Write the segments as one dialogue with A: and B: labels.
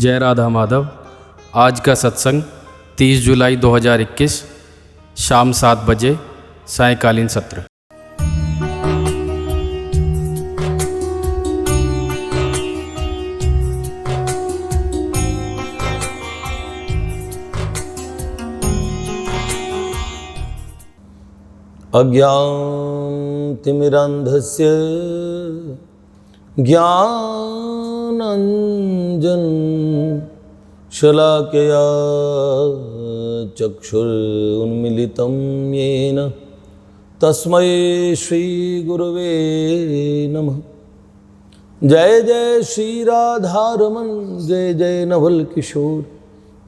A: जय राधा माधव। आज का सत्संग 30 जुलाई 2021 शाम 7 बजे सायंकालीन सत्र।
B: अज्ञानतिमिरान्धस्य ज्ञानाञ्जन शलाकया चक्षुरुन्मीलितं येन तस्मै श्रीगुरवे नमः। जय जय श्री राधारमण, जय जय नवल किशोर,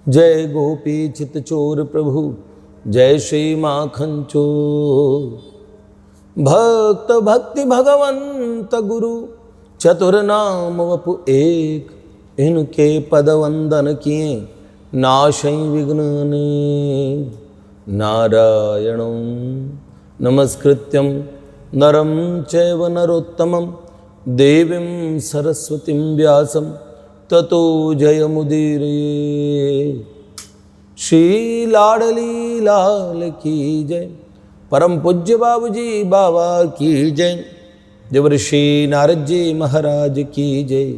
B: जय गोपी चित्तचोर प्रभु, जय श्री माखन चोर। भक्त भक्ति भगवंत गुरु चतुर नाम वपु एक, इनके पद वंदन किए नाशै विघ्न अनेक। नारायणं नमस्कृत्यं नरं चैव नरोत्तमं देवीं सरस्वतीं व्यासं ततो जयमुदीरये। श्री लाडली लाल की जय, परम पूज्य बाबूजी बाबा की जय, देवर्षि नारद जी महाराज की जय।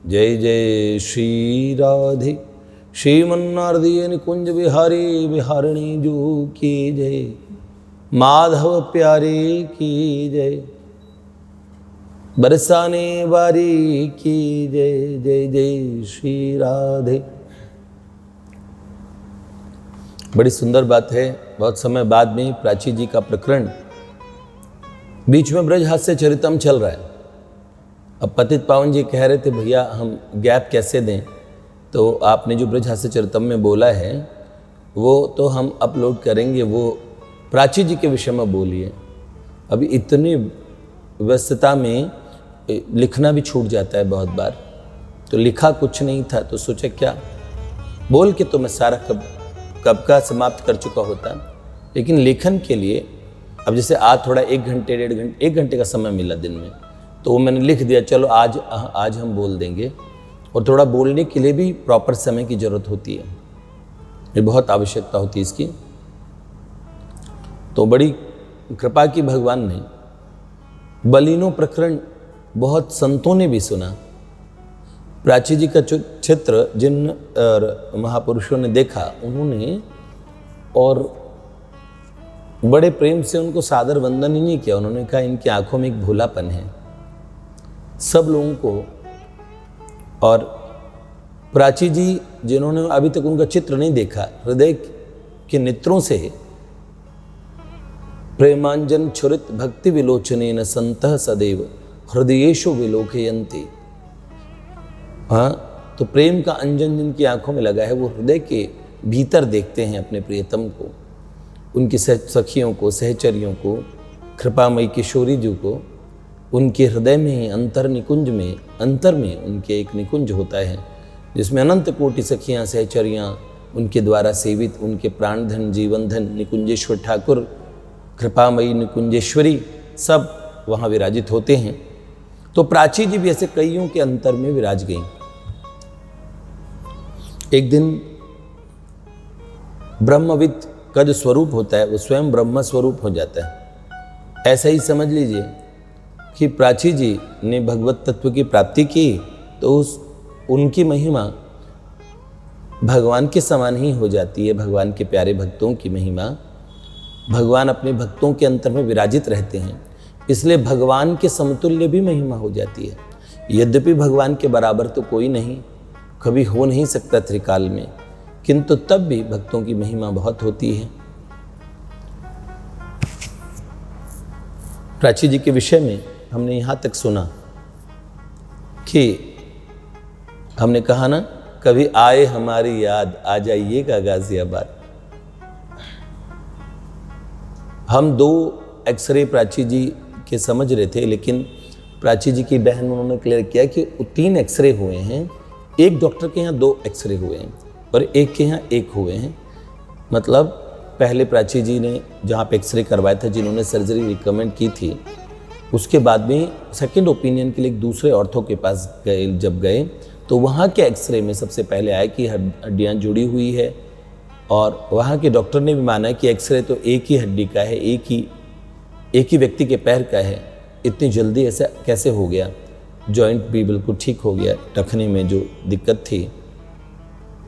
B: जय जय श्री राधे श्रीमन्नारदीय निकुंज बिहारी बिहारिणी जो की जय, माधव प्यारे की जय, बरसाने वारी की जय। जय जय श्री राधे। बड़ी सुंदर बात है, बहुत समय बाद में प्राची जी का प्रकरण, बीच में ब्रज हास्य चरितम चल रहा है। अब पतित पावन जी कह रहे थे भैया हम गैप कैसे दें, तो आपने जो ब्रज हास्य चरितम में बोला है वो तो हम अपलोड करेंगे, वो प्राची जी के विषय में बोलिए। अभी इतनी व्यस्तता में लिखना भी छूट जाता है बहुत बार, तो लिखा कुछ नहीं था तो सोचा क्या बोल के तो मैं सारा कब का समाप्त कर चुका होता। लेकिन लेखन के लिए अब जैसे आज थोड़ा 1 घंटे 1.5 घंटे का समय मिला दिन में, तो वो मैंने लिख दिया चलो आज हम बोल देंगे। और थोड़ा बोलने के लिए भी प्रॉपर समय की ज़रूरत होती है, ये बहुत आवश्यकता होती है इसकी। तो बड़ी कृपा की भगवान ने बलिनो प्रकरण बहुत संतों ने भी सुना। प्राची जी का चित्र जिन महापुरुषों ने देखा उन्होंने और बड़े प्रेम से उनको सादर वंदन ही नहीं किया। उन्होंने कहा इनकी आंखों में एक भोलापन है सब लोगों को। और प्राची जी जिन्होंने अभी तक उनका चित्र नहीं देखा, हृदय के नेत्रों से प्रेमांजन छुरित भक्ति विलोचनेन संतः सदैव हृदयेषु विलोकयन्ति। हाँ, तो प्रेम का अंजन जिनकी आंखों में लगा है वो हृदय के भीतर देखते हैं अपने प्रियतम को, उनकी सखियों को, सहचरियों को, कृपामयी किशोरी जी को। उनके हृदय में अंतर निकुंज में, अंतर में उनके एक निकुंज होता है जिसमें अनंत कोटि सखियाँ सहचरियाँ उनके द्वारा सेवित, उनके प्राणधन जीवनधन निकुंजेश्वर ठाकुर, कृपामयी निकुंजेश्वरी सब वहाँ विराजित होते हैं। तो प्राची जी भी ऐसे कईयों के अंतर में विराज गई। एक दिन ब्रह्मविद का जो स्वरूप होता है वो स्वयं ब्रह्म स्वरूप हो जाता है। ऐसा ही समझ लीजिए कि प्राची जी ने भगवत तत्व की प्राप्ति की तो उनकी महिमा भगवान के समान ही हो जाती है। भगवान के प्यारे भक्तों की महिमा, भगवान अपने भक्तों के अंतर में विराजित रहते हैं, इसलिए भगवान के समतुल्य भी महिमा हो जाती है। यद्यपि भगवान के बराबर तो कोई नहीं, कभी हो नहीं सकता त्रिकाल में, किंतु तब भी भक्तों की महिमा बहुत होती है। प्राची जी के विषय में हमने यहाँ तक सुना कि हमने कहा ना, कभी आए हमारी याद आ जाइएगा गाजियाबाद। हम 2 एक्सरे प्राची जी के समझ रहे थे, लेकिन प्राची जी की बहन उन्होंने क्लियर किया कि 3 एक्सरे हुए हैं। एक डॉक्टर के यहाँ 2 एक्सरे हुए हैं और एक के यहाँ 1 हुए हैं। मतलब पहले प्राची जी ने जहाँ पे एक्सरे करवाया था, जिन्होंने सर्जरी रिकमेंड की थी, उसके बाद में सेकंड ओपिनियन के लिए एक दूसरे ऑर्थो के पास गए। जब गए तो वहाँ के एक्सरे में सबसे पहले आया कि हड्डियाँ जुड़ी हुई है, और वहाँ के डॉक्टर ने भी माना कि एक्सरे तो एक ही हड्डी का है, एक ही व्यक्ति के पैर का है, इतनी जल्दी ऐसा कैसे हो गया। जॉइंट भी बिल्कुल ठीक हो गया, टखने में जो दिक्कत थी।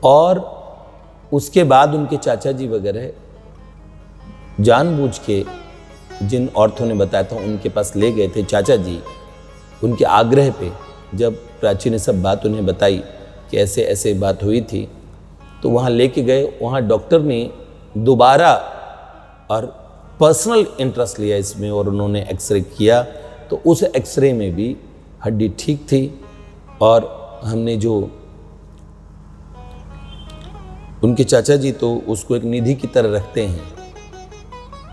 B: और उसके बाद उनके चाचा जी वगैरह जानबूझ के जिन औरतों ने बताया था उनके पास ले गए थे चाचा जी, उनके आग्रह पे। जब प्राची ने सब बात उन्हें बताई कि ऐसे ऐसे बात हुई थी, तो वहाँ लेके गए। वहाँ डॉक्टर ने दोबारा और पर्सनल इंटरेस्ट लिया इसमें, और उन्होंने एक्सरे किया, तो उस एक्सरे में भी हड्डी ठीक थी। और हमने जो उनके चाचा जी तो उसको एक निधि की तरह रखते हैं,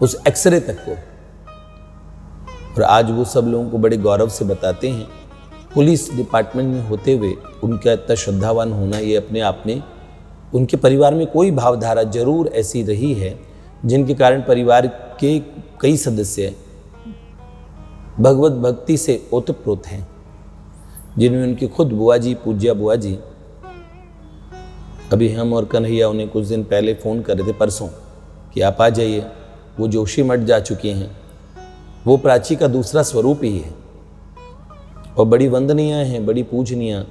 B: उस एक्सरे तक को। और आज वो सब लोगों को बड़े गौरव से बताते हैं। पुलिस डिपार्टमेंट में होते हुए उनका इतना श्रद्धावान होना, ये अपने आप में, उनके परिवार में कोई भावधारा जरूर ऐसी रही है जिनके कारण परिवार के कई सदस्य भगवत भक्ति से ओतप्रोत हैं, जिनमें उनकी खुद बुआ जी, पूज्या बुआ जी, अभी हम और कन्हैया उन्हें कुछ दिन पहले फ़ोन कर रहे थे, परसों, कि आप आ जाइए। वो जोशी मठ जा चुकी हैं। वो प्राची का दूसरा स्वरूप ही है, और बड़ी वंदनीय हैं, बड़ी पूजनीय।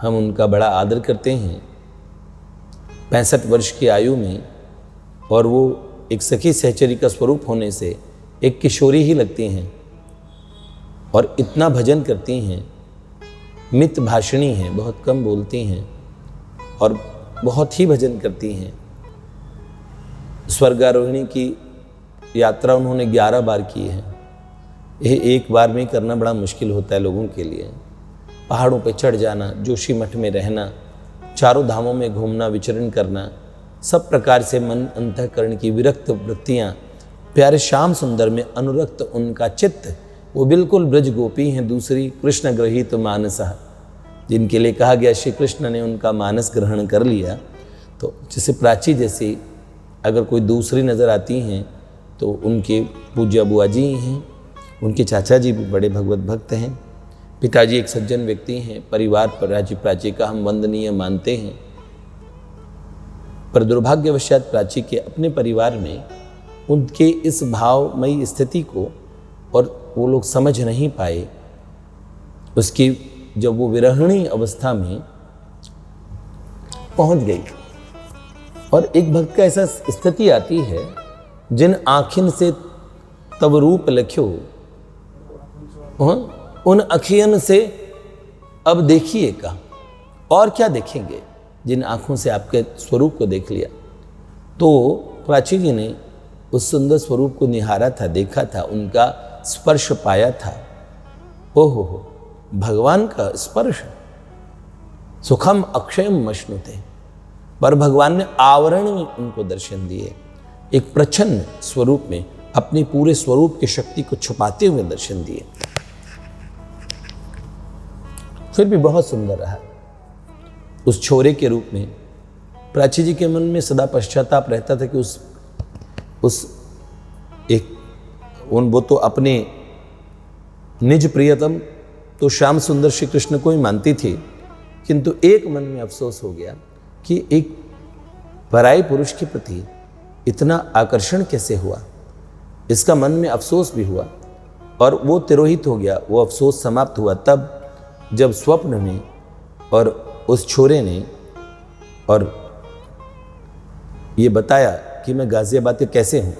B: हम उनका बड़ा आदर करते हैं 65 वर्ष की आयु में, और वो एक सखी सहचरी का स्वरूप होने से एक किशोरी ही लगती हैं, और इतना भजन करती हैं, मित भाषणी हैं, बहुत कम बोलती हैं और बहुत ही भजन करती हैं। स्वर्गारोहिणी की यात्रा उन्होंने 11 बार की है। यह एक बार में करना बड़ा मुश्किल होता है लोगों के लिए। पहाड़ों पे चढ़ जाना, जोशी मठ में रहना, चारों धामों में घूमना, विचरण करना, सब प्रकार से मन अंतःकरण की विरक्त वृत्तियाँ, प्यारे श्याम सुंदर में अनुरक्त उनका चित्त, वो बिल्कुल ब्रज गोपी हैं। दूसरी कृष्ण ग्रहीत मानसः, जिनके लिए कहा गया श्री कृष्ण ने उनका मानस ग्रहण कर लिया। तो जैसे प्राची जैसी अगर कोई दूसरी नज़र आती हैं तो उनके पूज्य बुआ जी हैं। उनके चाचा जी भी बड़े भगवत भक्त हैं। पिताजी एक सज्जन व्यक्ति हैं। परिवार पर प्राची का हम वंदनीय मानते हैं, पर दुर्भाग्यवशात प्राची के अपने परिवार में उनके इस भावमयी स्थिति को और वो लोग समझ नहीं पाए। उसकी जब वो विरहिणी अवस्था में पहुंच गई, और एक भक्त का ऐसा स्थिति आती है, जिन आँखिन से तब रूप लख्यो, उन अखियन से अब देखिए का। और क्या देखेंगे जिन आँखों से आपके स्वरूप को देख लिया। तो प्राची जी ने उस सुंदर स्वरूप को निहारा था, देखा था, उनका स्पर्श पाया था। ओहो हो, भगवान का स्पर्श, सुखम अक्षयम मश्नुते। पर भगवान ने आवरण में उनको दर्शन दिए, एक प्रच्छन्न स्वरूप में अपने पूरे स्वरूप की शक्ति को छुपाते हुए दर्शन दिए। फिर भी बहुत सुंदर रहा। उस छोरे के रूप में प्राची जी के मन में सदा पश्चाताप रहता था कि वो तो अपने निज प्रियतम तो श्याम सुंदर श्री कृष्ण को ही मानती थी, किंतु एक मन में अफसोस हो गया कि एक पराये पुरुष के प्रति इतना आकर्षण कैसे हुआ। इसका मन में अफसोस भी हुआ, और वो तिरोहित हो गया। वो अफसोस समाप्त हुआ तब जब स्वप्न में और उस छोरे ने और ये बताया कि मैं गाजियाबाद के कैसे हूँ।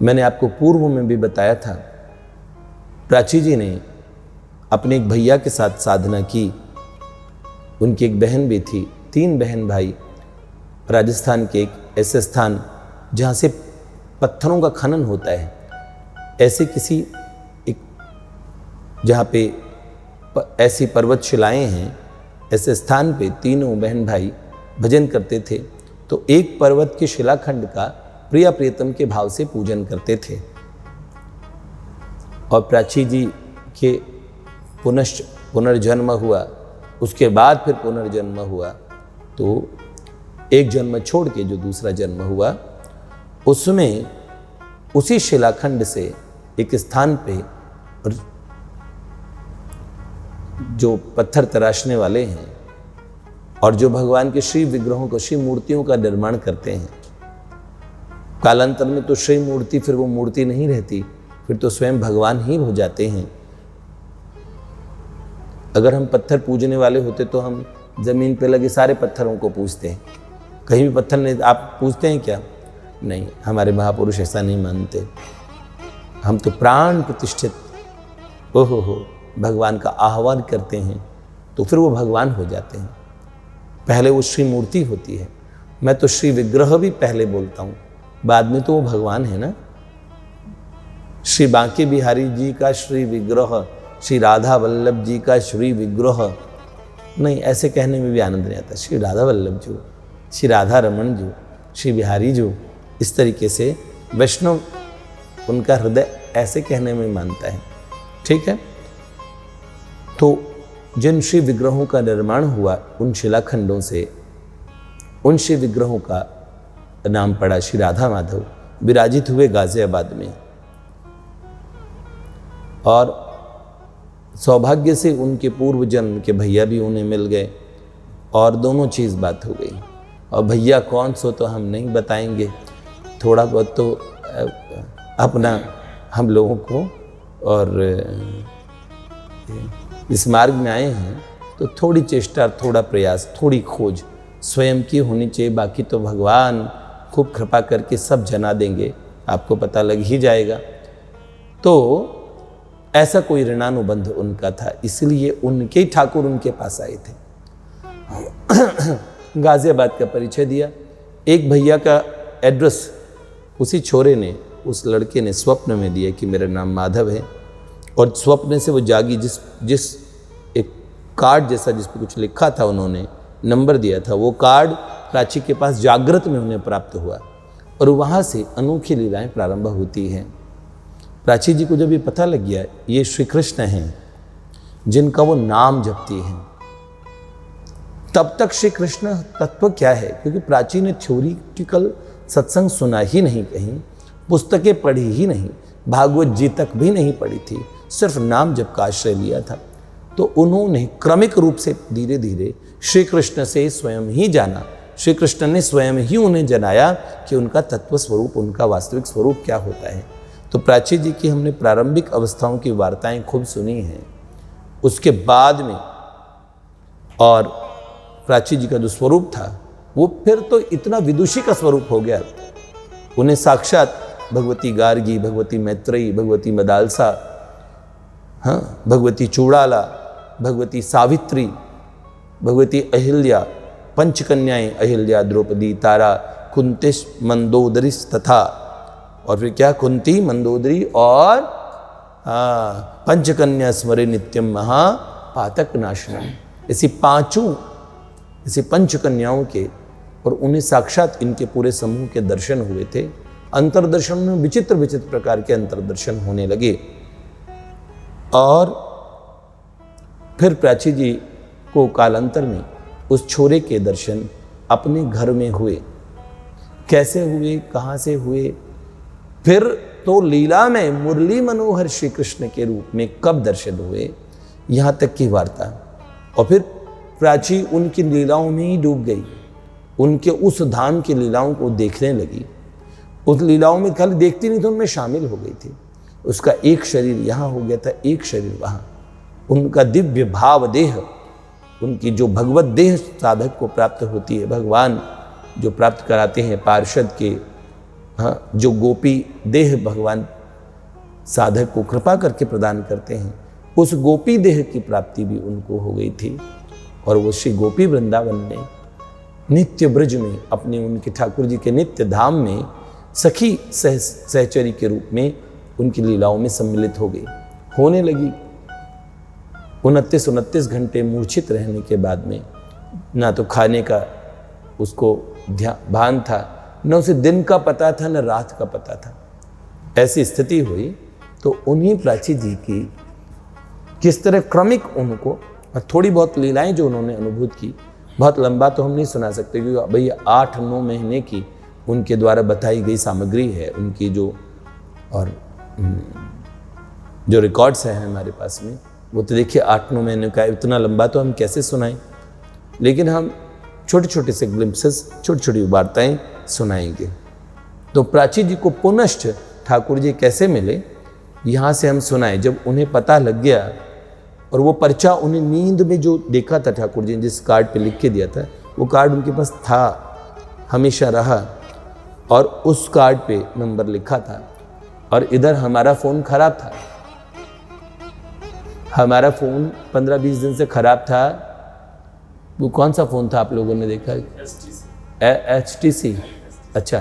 B: मैंने आपको पूर्व में भी बताया था, प्राची जी ने अपने एक भैया के साथ साधना की। उनकी एक बहन भी थी, 3 बहन भाई। राजस्थान के एक ऐसे स्थान जहाँ से पत्थरों का खनन होता है, ऐसे किसी एक जहाँ पे ऐसी पर्वत शिलाएँ हैं, ऐसे स्थान पे तीनों बहन भाई भजन करते थे। तो एक पर्वत के शिलाखंड का प्रिया प्रियतम के भाव से पूजन करते थे। और प्राची जी के पुनर्जन्म हुआ, उसके बाद फिर पुनर्जन्म हुआ, तो एक जन्म छोड़ के जो दूसरा जन्म हुआ, उसमें उसी शिलाखंड से एक स्थान पे जो पत्थर तराशने वाले हैं और जो भगवान के श्री विग्रहों को, श्री मूर्तियों का निर्माण करते हैं, कालांतर में तो श्री मूर्ति फिर वो मूर्ति नहीं रहती, फिर तो स्वयं भगवान ही हो जाते हैं। अगर हम पत्थर पूजने वाले होते तो हम जमीन पे लगे सारे पत्थरों को पूजते हैं। कहीं भी पत्थर नहीं, आप पूजते हैं क्या? नहीं, हमारे महापुरुष ऐसा नहीं मानते। हम तो प्राण प्रतिष्ठित हो भगवान का आह्वान करते हैं तो फिर वो भगवान हो जाते हैं। पहले वो श्री मूर्ति होती है। मैं तो श्री विग्रह भी पहले बोलता हूँ, बाद में तो वो भगवान है ना। श्री बांके बिहारी जी का श्री विग्रह, श्री राधा वल्लभ जी का श्री विग्रह, नहीं ऐसे कहने में भी आनंद नहीं आता। श्री राधा वल्लभ जो, श्री राधा रमन जो, श्री बिहारी जो, इस तरीके से वैष्णव उनका हृदय ऐसे कहने में मानता है। ठीक है, तो जिन श्री विग्रहों का निर्माण हुआ उन शिलाखंडों से उन श्री विग्रहों का नाम पड़ा श्री राधा माधव, विराजित हुए गाजियाबाद में। और सौभाग्य से उनके पूर्व जन्म के भैया भी उन्हें मिल गए और दोनों चीज़ बात हो गई। और भैया कौन सो तो हम नहीं बताएंगे, थोड़ा बहुत तो अपना हम लोगों को, और इस मार्ग में आए हैं तो थोड़ी चेष्टा, थोड़ा प्रयास, थोड़ी खोज स्वयं की होनी चाहिए। बाकी तो भगवान खूब कृपा करके सब जना देंगे, आपको पता लग ही जाएगा। तो ऐसा कोई ऋणानुबंध उनका था, इसलिए उनके ही ठाकुर उनके पास आए थे। गाजियाबाद का परिचय दिया। एक भैया का एड्रेस उसी छोरे ने, उस लड़के ने स्वप्न में दिया कि मेरा नाम माधव है, और स्वप्न से वो जागी, जिस एक कार्ड जैसा जिस पर कुछ लिखा था, उन्होंने नंबर दिया था, वो कार्ड प्राची के पास जागृत में उन्हें प्राप्त हुआ और वहाँ से अनोखी लीलाएं प्रारंभ होती हैं। प्राची जी को जब ये पता लग गया ये श्री कृष्ण हैं जिनका वो नाम जपती हैं, तब तक श्री कृष्ण तत्व क्या है, क्योंकि प्राची ने थ्योरिटिकल सत्संग सुना ही नहीं, कहीं पुस्तकें पढ़ी ही नहीं, भागवत जी तक भी नहीं पढ़ी थी, सिर्फ नाम जप का आश्रय लिया था। तो उन्होंने क्रमिक रूप से धीरे धीरे श्री कृष्ण से स्वयं ही जाना। श्री कृष्ण ने स्वयं ही उन्हें जनाया कि उनका तत्व स्वरूप, उनका वास्तविक स्वरूप क्या होता है। तो प्राची जी की हमने प्रारंभिक अवस्थाओं की वार्ताएं खूब सुनी हैं। उसके बाद में और प्राची जी का जो स्वरूप था वो फिर तो इतना विदुषी का स्वरूप हो गया। उन्हें साक्षात भगवती गार्गी, भगवती मैत्रेयी, भगवती मदालसा, हाँ, भगवती चूड़ाला, भगवती सावित्री, भगवती अहिल्या, पंचकन्याएं अहिल्या, द्रौपदी, तारा, कुंतिश, मंदोदरी तथा, और फिर क्या, कुंती, मंदोदरी और पंचकन्या स्मरे नित्यम महापातक नाशनम, ऐसी पंचकन्याओं के, और उन्हें साक्षात इनके पूरे समूह के दर्शन हुए थे। अंतर्दर्शन में विचित्र विचित्र प्रकार के अंतर्दर्शन होने लगे। और फिर प्राची जी को कालांतर में उस छोरे के दर्शन अपने घर में हुए। कैसे हुए, कहाँ से हुए, फिर तो लीला में मुरली मनोहर श्री कृष्ण के रूप में कब दर्शन हुए, यहाँ तक की वार्ता। और फिर प्राची उनकी लीलाओं में ही डूब गई, उनके उस धाम की लीलाओं को देखने लगी। उस लीलाओं में खाली देखती नहीं थी, उनमें शामिल हो गई थी। उसका एक शरीर यहाँ हो गया था, एक शरीर वहाँ। उनका दिव्य भाव देह, उनकी जो भगवत देह साधक को प्राप्त होती है, भगवान जो प्राप्त कराते हैं पार्षद के, हाँ, जो गोपी देह भगवान साधक को कृपा करके प्रदान करते हैं, उस गोपी देह की प्राप्ति भी उनको हो गई थी। और वो श्री गोपी वृंदावन में नित्य ब्रज में अपने उनके ठाकुर जी के नित्य धाम में सखी सहचरी के रूप में उनकी लीलाओं में सम्मिलित हो गई, होने लगी। 29 घंटे मूर्छित रहने के बाद में ना तो खाने का उसको भान था, न उसे दिन का पता था, न रात का पता था। ऐसी स्थिति हुई तो उन्हीं प्राची जी की किस तरह क्रमिक उनको, और थोड़ी बहुत लीलाएं जो उन्होंने अनुभूत की, बहुत लंबा तो हम नहीं सुना सकते क्योंकि भैया 8-9 महीने की उनके द्वारा बताई गई सामग्री है उनकी, जो और जो रिकॉर्ड्स हैं हमारे पास में, वो तो देखिए 8-9 महीने का, इतना लंबा तो हम कैसे सुनाएं, लेकिन हम छोटे छोटे से ग्लिम्पसेस, छोटी छोटी वार्ताएं सुनाएंगे। तो प्राची जी को पुनश्च ठाकुर जी कैसे मिले, यहाँ से हम सुनाएं। जब उन्हें पता लग गया, और वो पर्चा उन्हें नींद में जो देखा था ठाकुर जी ने, जिस कार्ड पे लिख के दिया था, वो कार्ड उनके पास था, हमेशा रहा, और उस कार्ड पे नंबर लिखा था। और इधर हमारा फ़ोन खराब था, हमारा फ़ोन 15-20 दिन से खराब था। वो कौन सा फ़ोन था आप लोगों ने देखा? HTC। अच्छा,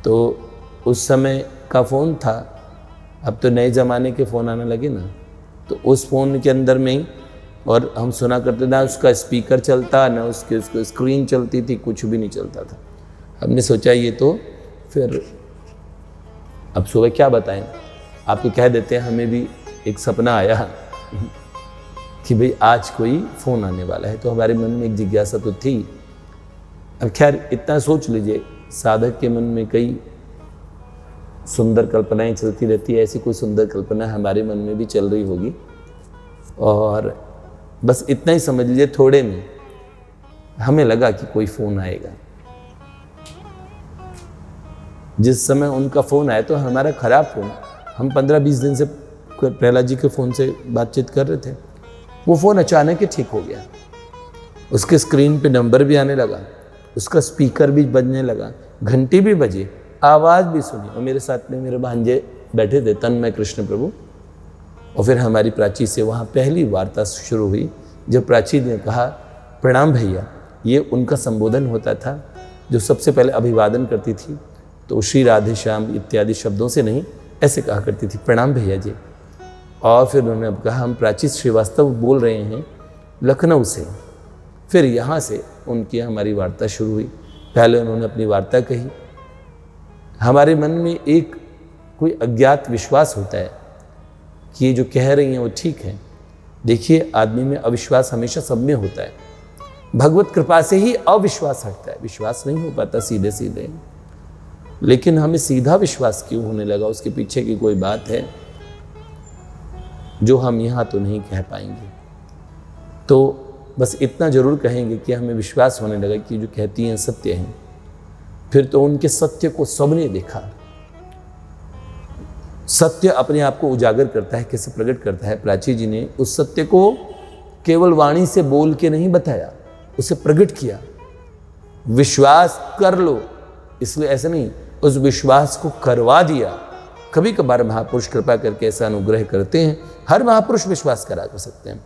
B: तो उस समय का फ़ोन था। अब तो नए ज़माने के फ़ोन आने लगे ना, तो उस फ़ोन के अंदर में ही, और हम सुना करते, ना उसका स्पीकर चलता, ना उसको स्क्रीन चलती थी, कुछ भी नहीं चलता था। हमने सोचा ये तो फिर अब सुबह क्या बताएं, आपको कह देते हैं। हमें भी एक सपना आया कि भाई आज कोई फ़ोन आने वाला है, तो हमारे मन में एक जिज्ञासा तो थी। अब खैर इतना सोच लीजिए, साधक के मन में कई सुंदर कल्पनाएं चलती रहती है, ऐसी कोई सुंदर कल्पना हमारे मन में भी चल रही होगी। और बस इतना ही समझ लीजिए, थोड़े में हमें लगा कि कोई फ़ोन आएगा। जिस समय उनका फ़ोन आया तो हमारा ख़राब फ़ोन, हम 15-20 दिन से प्रहलाद जी के फ़ोन से बातचीत कर रहे थे, वो फ़ोन अचानक ही ठीक हो गया। उसके स्क्रीन पे नंबर भी आने लगा, उसका स्पीकर भी बजने लगा, घंटी भी बजी, आवाज़ भी सुनी। और मेरे साथ में मेरे भांजे बैठे थे, तन्मय कृष्ण प्रभु। और फिर हमारी प्राची से वहाँ पहली वार्ता शुरू हुई, जब प्राची ने कहा, प्रणाम भैया। ये उनका संबोधन होता था, जो सबसे पहले अभिवादन करती थी तो श्री राधे श्याम इत्यादि शब्दों से नहीं, ऐसे कहा करती थी, प्रणाम भैया जी। और फिर उन्होंने अब कहा, हम प्राची श्रीवास्तव बोल रहे हैं लखनऊ से। फिर यहाँ से उनकी हमारी वार्ता शुरू हुई। पहले उन्होंने अपनी वार्ता कही। हमारे मन में एक कोई अज्ञात विश्वास होता है कि ये जो कह रही हैं वो ठीक है। देखिए, आदमी में अविश्वास हमेशा सब में होता है, भगवत कृपा से ही अविश्वास हटता है, विश्वास नहीं हो पाता सीधे सीधे। लेकिन हमें सीधा विश्वास क्यों होने लगा, उसके पीछे की कोई बात है जो हम यहाँ तो नहीं कह पाएंगे। तो बस इतना जरूर कहेंगे कि हमें विश्वास होने लगा कि जो कहती हैं सत्य हैं। फिर तो उनके सत्य को सबने देखा। सत्य अपने आप को उजागर करता है, कैसे प्रकट करता है। प्राची जी ने उस सत्य को केवल वाणी से बोल के नहीं बताया, उसे प्रकट किया। विश्वास कर लो, इसलिए ऐसे नहीं, उस विश्वास को करवा दिया। कभी कभार महापुरुष कृपा करके ऐसा अनुग्रह करते हैं, हर महापुरुष विश्वास करा कर सकते हैं,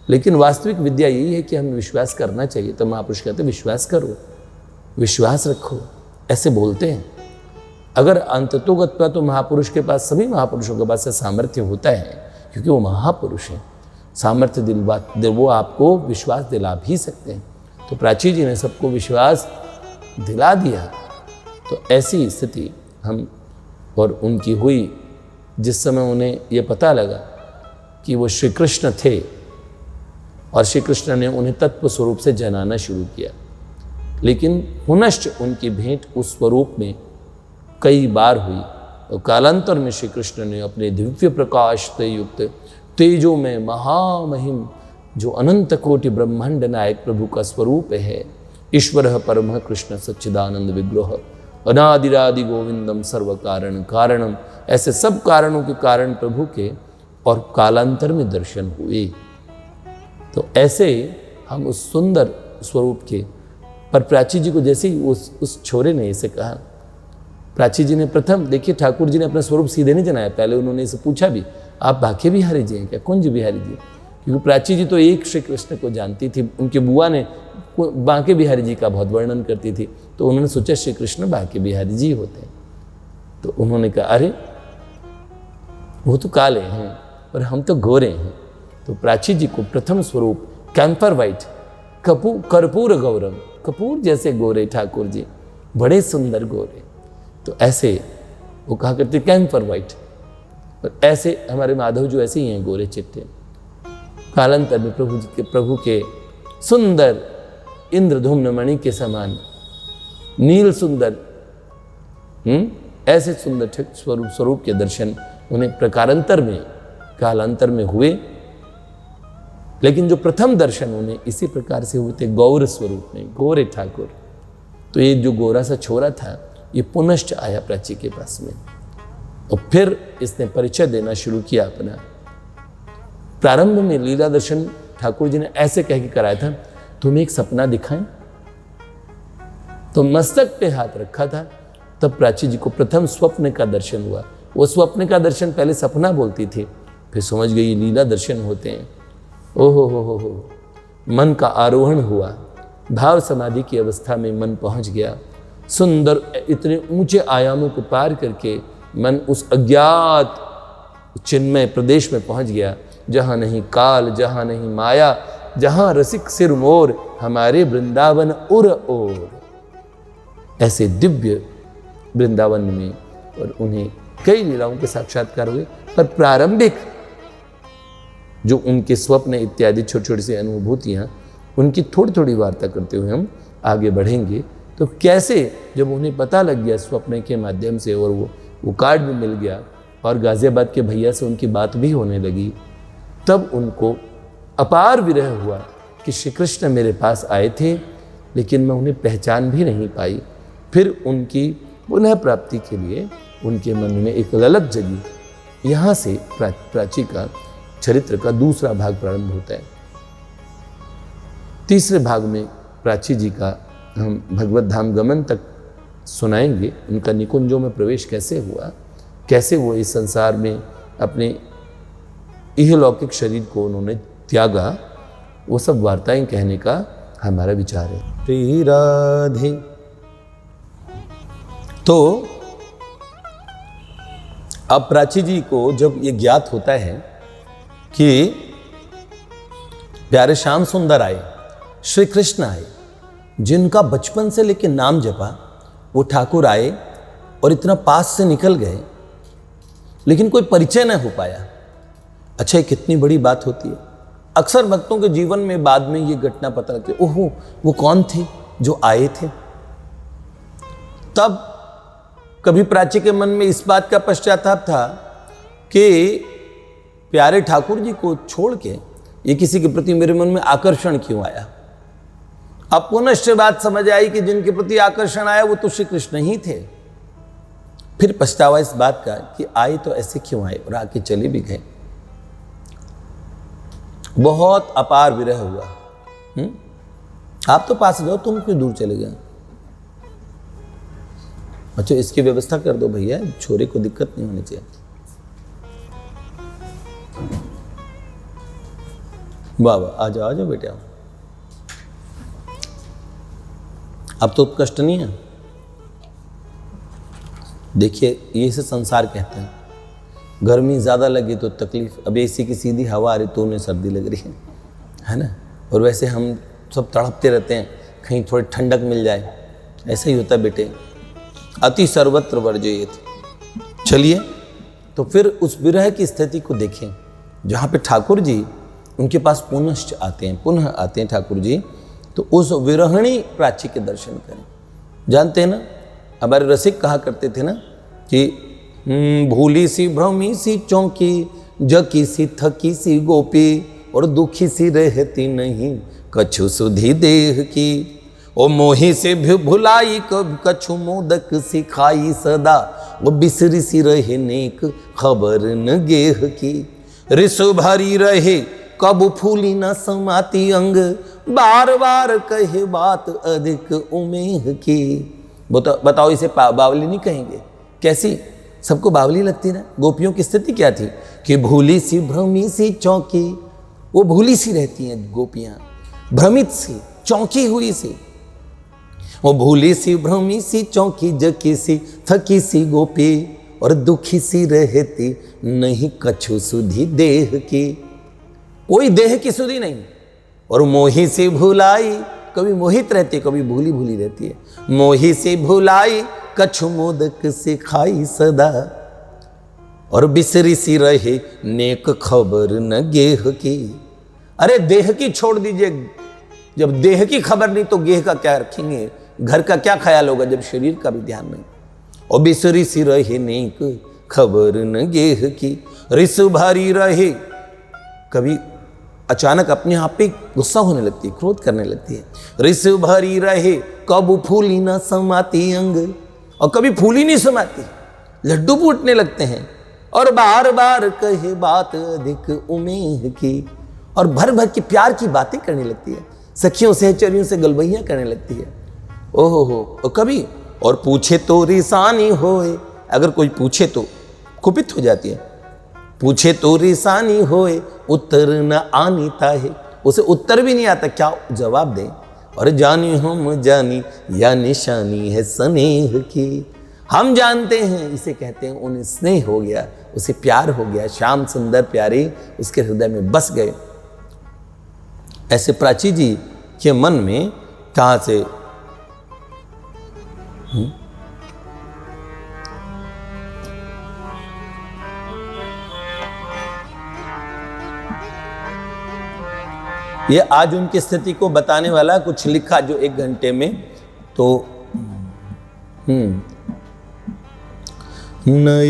B: लेकिन वास्तविक विद्या यही है कि हमें विश्वास करना चाहिए। तो महापुरुष कहते हैं विश्वास करो, विश्वास रखो, ऐसे बोलते हैं। अगर अंततोगत्वा तो महापुरुष के पास, सभी महापुरुषों के पास सामर्थ्य होता है, क्योंकि वो महापुरुष हैं। सामर्थ्य वो आपको विश्वास दिला भी सकते हैं। तो प्राची जी ने सबको विश्वास दिला दिया। तो ऐसी स्थिति हम और उनकी हुई, जिस समय उन्हें ये पता लगा कि वो श्री कृष्ण थे और श्री कृष्ण ने उन्हें तत्व स्वरूप से जनाना शुरू किया। लेकिन पुनश्च उनकी भेंट उस स्वरूप में कई बार हुई। और कालांतर में श्री कृष्ण ने अपने दिव्य प्रकाश से युक्त तेजो में महामहिम, जो अनंत कोटि ब्रह्मांड नायक प्रभु का स्वरूप है, ईश्वर परम कृष्ण सच्चिदानंद विग्रह अनादिरादि गोविंदम सर्व कारण कारणम, ऐसे सब कारणों के कारण प्रभु के और कालांतर में दर्शन हुए। तो ऐसे हम उस सुंदर स्वरूप के, पर प्राची जी को जैसे ही उस छोरे ने इसे कहा, प्राची जी ने प्रथम, देखिए ठाकुर जी ने अपना स्वरूप सीधे नहीं जनाया, पहले उन्होंने इसे पूछा भी, आप बांके बिहारी जी हैं क्या? कुंज बिहारी जी? क्योंकि प्राची जी तो एक श्री कृष्ण को जानती थी। उनकी बुआ ने बांके बिहारी जी का बहुत वर्णन करती थी, तो उन्होंने सोचा श्री कृष्ण बांके बिहारी जी होते हैं। तो उन्होंने कहा, अरे वो तो काले हैं पर हम तो गोरे हैं। तो प्राची जी को प्रथम स्वरूप कैंपर वाइट, कर्पूर गौरव, कपूर जैसे गोरे ठाकुर जी, बड़े सुंदर गोरे। तो ऐसे वो कहा करते कैंपर वाइट, और ऐसे हमारे माधव जो ऐसे ही हैं, गोरे चिट्टे। कालांतर में प्रभु के सुंदर इंद्रधूम्न मणि के समान नील सुंदर, ऐसे सुंदर स्वरूप के दर्शन उन्हें कालांतर में हुए। लेकिन जो प्रथम दर्शन उन्हें इसी प्रकार से हुए थे गौर स्वरूप में, गोरे ठाकुर। तो ये जो गोरा सा छोरा था ये पुनश्च आया प्राची के पास में और फिर इसने परिचय देना शुरू किया अपना। प्रारंभ में लीला दर्शन ठाकुर जी ने ऐसे कह के कराया था, तुम्हें एक सपना दिखाएं। तो मस्तक पे हाथ रखा था, तब प्राची जी को प्रथम स्वप्न का दर्शन हुआ। वो स्वप्न का दर्शन पहले सपना बोलती थी, फिर समझ गई लीला दर्शन होते हैं। ओहो हो, मन का आरोहण हुआ, भाव समाधि की अवस्था में मन पहुंच गया। सुंदर इतने ऊंचे आयामों को पार करके मन उस अज्ञात चिन्मय प्रदेश में पहुंच गया, जहां नहीं काल, जहां नहीं माया, जहां रसिक सिर मोर, हमारे वृंदावन उर ओर। ऐसे दिव्य वृंदावन में और उन्हें कई लीलाओं के साक्षात्कार हुए। पर प्रारंभिक जो उनके स्वप्न इत्यादि छोटी छोटी सी अनुभूतियां, उनकी थोड़ी थोड़ी वार्ता करते हुए हम आगे बढ़ेंगे। तो कैसे जब उन्हें पता लग गया स्वप्न के माध्यम से और वो कार्ड भी मिल गया और गाजियाबाद के भैया से उनकी बात भी होने लगी, तब उनको अपार विरह हुआ कि श्री कृष्ण मेरे पास आए थे लेकिन मैं उन्हें पहचान भी नहीं पाई। फिर उनकी पुनः प्राप्ति के लिए उनके मन में एक ललक जगी। यहाँ से प्राची का चरित्र का दूसरा भाग प्रारंभ होता है। तीसरे भाग में प्राची जी का हम भगवत धाम गमन तक सुनाएंगे। उनका निकुंजों में प्रवेश कैसे हुआ, कैसे वो इस संसार में अपने इहलौकिक शरीर को उन्होंने त्यागा, वो सब वार्ताएं कहने का हमारा विचार है। श्री राधे। तो अब प्राची जी को जब ये ज्ञात होता है कि प्यारे श्याम सुंदर आए, श्री कृष्ण आए, जिनका बचपन से लेकर नाम जपा, वो ठाकुर आए और इतना पास से निकल गए लेकिन कोई परिचय न हो पाया। अच्छा, ये कितनी बड़ी बात होती है। अक्सर भक्तों के जीवन में बाद में ये घटना पता लगती है, ओहो वो कौन थे जो आए थे। तब कभी प्राची के मन में इस बात का पश्चाताप था कि प्यारे ठाकुर जी को छोड़ के ये किसी के प्रति मेरे मन में आकर्षण क्यों आया। अब पुनश्च बात समझ आई कि जिनके प्रति आकर्षण आया वो तो श्री कृष्ण ही थे। फिर पछतावा इस बात का कि आए तो ऐसे क्यों आए और आके चले भी गए। बहुत अपार विरह हुआ। आप तो पास जाओ, तुम क्यों दूर चले गए। अच्छा, इसकी व्यवस्था कर दो भैया, छोरे को दिक्कत नहीं होनी चाहिए। वाह वाह, आ जाओ बेटे आओ। अब तो कष्ट नहीं है। देखिए, ये इसे संसार कहते हैं। गर्मी ज़्यादा लगी तो तकलीफ, अब एसी की सीधी हवा आ रही तो उन्हें सर्दी लग रही है ना। और वैसे हम सब तड़पते रहते हैं कहीं थोड़ी ठंडक मिल जाए, ऐसा ही होता है बेटे। अति सर्वत्र वर्जयेत। चलिए, तो फिर उस विरह की स्थिति को देखें जहाँ पे ठाकुर जी उनके पास पुनश्च आते हैं, पुनः आते हैं ठाकुर जी। तो उस विरहणी प्राची के दर्शन करें। जानते हैं ना, हमारे रसिक कहा करते थे ना कि भूली सी भ्रमी सी चौंकी, जकी सी थकी सी गोपी, और दुखी सी रहती नहीं कछु सुधी देह की। ओ मोही से भी भुलाई कब कछु मोदक सिखाई सदा, वो बिसरी सी रहे नेक खबर न गेह की। रिसु भरी रहे कब फूली न समाती अंग, बार बार कहे बात अधिक उमेह की। बताओ, इसे बावली नहीं कहेंगे? कैसी सबको बावली लगती ना। गोपियों की स्थिति क्या थी कि भूली सी भ्रमी सी चौंकी, वो भूली सी रहती हैं गोपियां, भ्रमित सी, चौंकी हुई सी। वो भूली सी भ्रमी सी चौंकी, जकी सी थकी सी गोपी, और दुखी सी रहती नहीं कछु सुधी देह की। कोई देह की सुधी नहीं। और मोही से भुलाई, कभी मोहित रहती है, कभी भूली भूली रहती है। मोही से भुलाई कछु मोदक से खाई सदा, और बिसरी सी रहे नेक खबर न गेह की। अरे देह की छोड़ दीजिए, जब देह की खबर नहीं तो गेह का क्या रखेंगे, घर का क्या ख्याल होगा जब शरीर का भी ध्यान नहीं। और बिसरी सी रहे नेक खबर न गेह की। रिस भारी रहे, कभी अचानक अपने आप पे गुस्सा होने लगती है, क्रोध करने लगती है। रिस भरी रहे कब फूली न समाती अंग, और कभी फूली नहीं समाती, लड्डू फूटने लगते हैं। और बार बार कहे बात अधिक उम्मीद की, और भर भर के प्यार की बातें करने लगती है, सखियों सहचरियों से गलबैयां करने लगती है। ओहो हो। और कभी और पूछे तो रिसानी होए, अगर कोई पूछे तो कुपित हो जाती है। पूछे तो रिसानी होए उत्तर न आनी ताहे, उसे उत्तर भी नहीं आता, क्या जवाब दे। और जानी हम जानी या निशानी है स्नेह की, हम जानते हैं इसे कहते हैं उन्हें स्नेह हो गया, उसे प्यार हो गया। श्याम सुंदर प्यारे उसके हृदय में बस गए। ऐसे प्राची जी के मन में कहां से ये आज उनकी स्थिति को बताने वाला कुछ लिखा जो 1 घंटे में। तो नए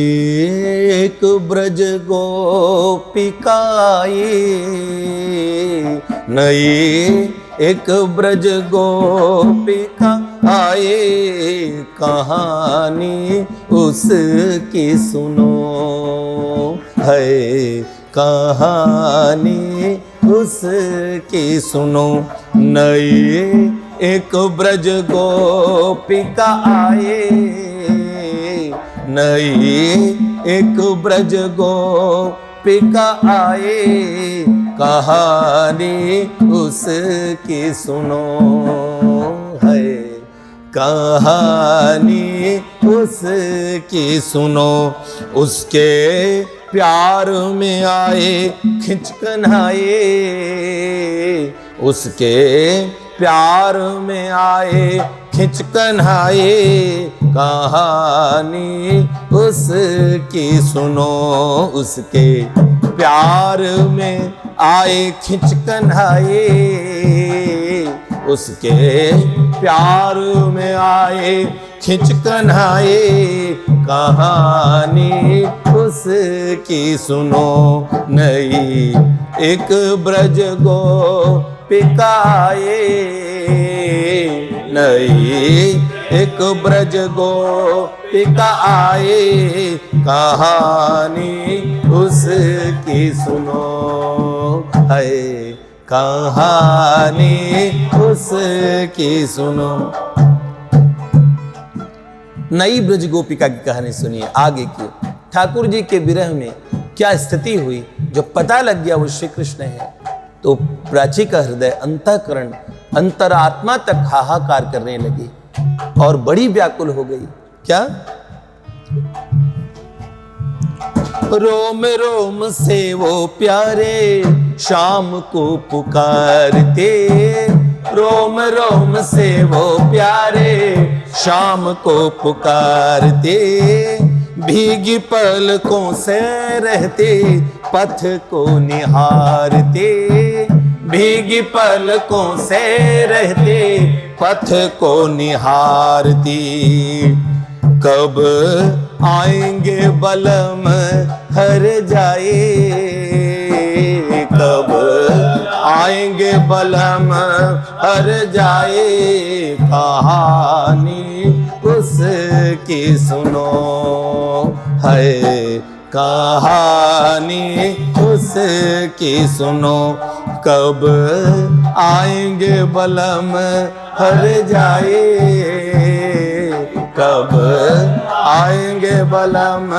B: एक ब्रज गोपिकाए, नए एक ब्रज गोपिका आए, कहानी उसकी सुनो है, कहानी उसकी सुनो। नए एक ब्रज गोपिका आए, नई एक ब्रज गोपिका आए, कहानी उसकी सुनो है, कहानी उसकी सुनो। उसके प्यार में आए खिंचकन आए, उसके प्यार में आए खिंचकन आए, कहानी उसकी सुनो। उसके प्यार में आए खिंचकन आए, उसके प्यार में आए खिंचकन आए, कहानी उसकी सुनो। नई एक ब्रज गोपिका आए, नई एक ब्रज गोपिका आए, कहानी उसकी सुनो है, कहानी उसकी सुनो। नई ब्रज गोपिका की कहानी सुनिए आगे की। ठाकुर जी के विरह में क्या स्थिति हुई, जब पता लग गया वो श्री कृष्ण है, तो प्राची का हृदय अंतःकरण अंतरात्मा तक हाहाकार करने लगी और बड़ी व्याकुल हो गई। क्या? रोम रोम से वो प्यारे शाम को पुकारते, रोम रोम से वो प्यारे शाम को पुकारते, भीगी पलकों से रहते पथ को निहारते, भीगी पलकों से रहते पथ को निहारती। कब आएंगे बलम हर जाए, कब आएंगे बलम हर जाए, कहानी उसकी सुनो है, कहानी उसकी सुनो। कब आएंगे बलम हर जाए, कब आएंगे बलम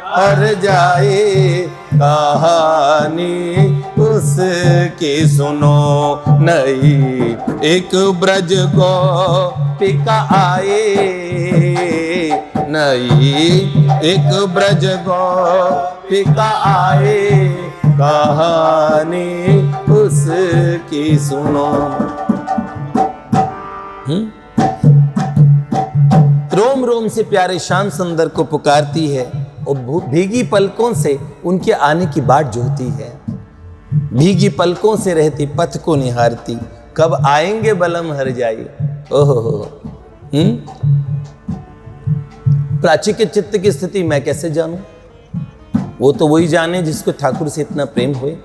B: हर जाए, कहानी उसकी सुनो। नई एक ब्रज गोपिका आए, नई एक ब्रज गोपिका आए, कहानी उसकी सुनो। रोम रोम से प्यारे श्याम सुंदर को पुकारती है और भीगी पलकों से उनके आने की बाट जोहती है, भीगी पलकों से रहती पथ को निहारती। कब आएंगे बलम हर जाए। ओहो। प्राची के चित्त की स्थिति मैं कैसे जानूं? वो तो वही जाने जिसको ठाकुर से इतना प्रेम हुए।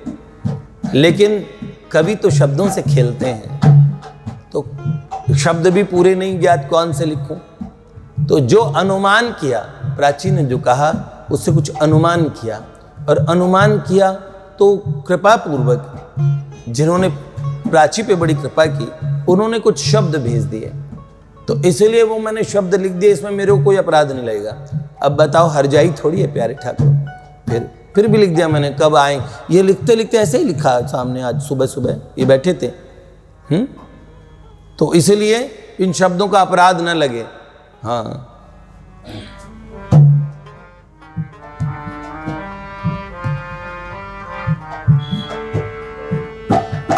B: लेकिन कवि तो शब्दों से खेलते हैं, तो शब्द भी पूरे नहीं ज्ञात, कौन से लिखूं? तो जो अनुमान किया, प्राची ने जो कहा उससे कुछ अनुमान किया, और अनुमान किया तो कृपा पूर्वक जिन्होंने प्राची पे बड़ी कृपा की उन्होंने कुछ शब्द भेज दिए, तो इसलिए वो मैंने शब्द लिख दिए, इसमें मेरे को कोई अपराध नहीं लगेगा। अब बताओ, हरजाई थोड़ी है प्यारे ठाकुर। फिर भी लिख दिया मैंने। कब आए? ये लिखते लिखते ऐसे ही लिखा सामने, आज सुबह सुबह ये बैठे थे। तो इसलिए इन शब्दों का अपराध न लगे। हाँ,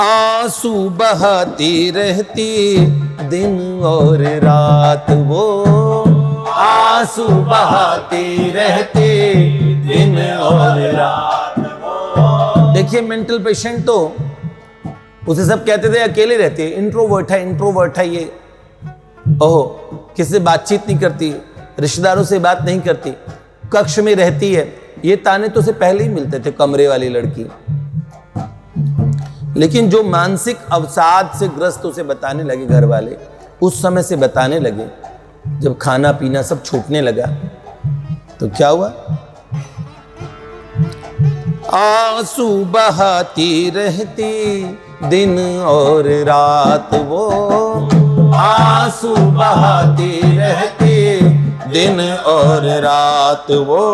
B: आंसू बहाती रहती दिन और रात, वो आंसू बहाती रहती दिन और रात। देखिए, मेंटल पेशेंट तो उसे सब कहते थे अकेले रहती है, इंट्रोवर्ट है ये, ओहो किसी से बातचीत नहीं करती, रिश्तेदारों से बात नहीं करती, कक्ष में रहती है। ये ताने तो उसे पहले ही मिलते थे, कमरे वाली लड़की। लेकिन जो मानसिक अवसाद से ग्रस्त उसे बताने लगे घर वाले, उस समय से बताने लगे, जब खाना पीना सब छूटने लगा, तो क्या हुआ? आंसू बहाती रहती दिन और रात, वो आंसू बहाती रहती दिन और रात, वो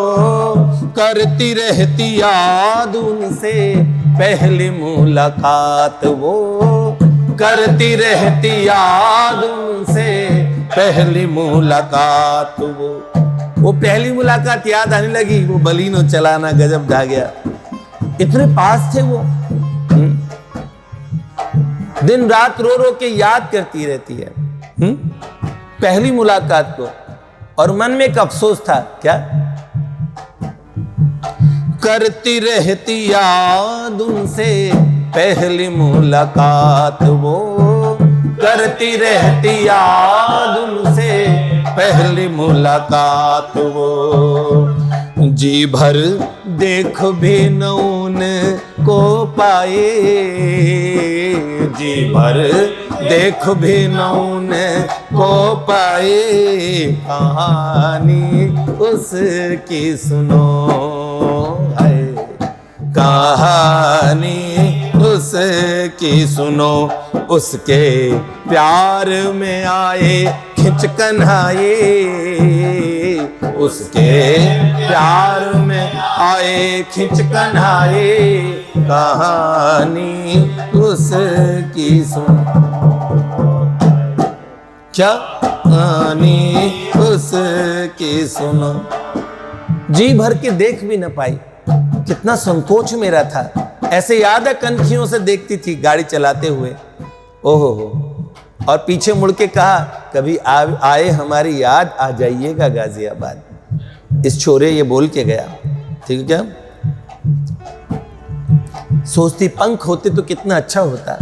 B: करती रहती याद उनसे पहली मुलाकात, वो करती रहती याद उनसे पहली मुलाकात। वो पहली मुलाकात याद आने लगी, वो बलीनो चलाना गजब ढा गया, इतने पास थे वो। दिन रात रो रो के याद करती रहती है पहली मुलाकात को, और मन में एक अफसोस था, क्या? करती रहती याद उनसे पहली मुलाकात, वो करती रहती याद उनसे पहली मुलाकात, वो जी भर देख भी न उन को पाए, जी भर देख भी न उन को पाए, कहानी उसकी सुनो, कहानी उसकी सुनो, उसके प्यार में आए खिंच कन्हाए, उसके प्यार में आए खिंच कन्हाए, कहानी उसकी सुनो। क्या? कहानी उसकी सुनो। जी भर के देख भी न पाई, कितना संकोच मेरा था। ऐसे याद है कनखियों से देखती थी गाड़ी चलाते हुए, ओहो हो, और पीछे मुड़ के कहा, कभी आए हमारी याद आ जाइएगा गाजियाबाद। इस छोरे ये बोल के गया, ठीक है क्या? सोचती पंख होते तो कितना अच्छा होता।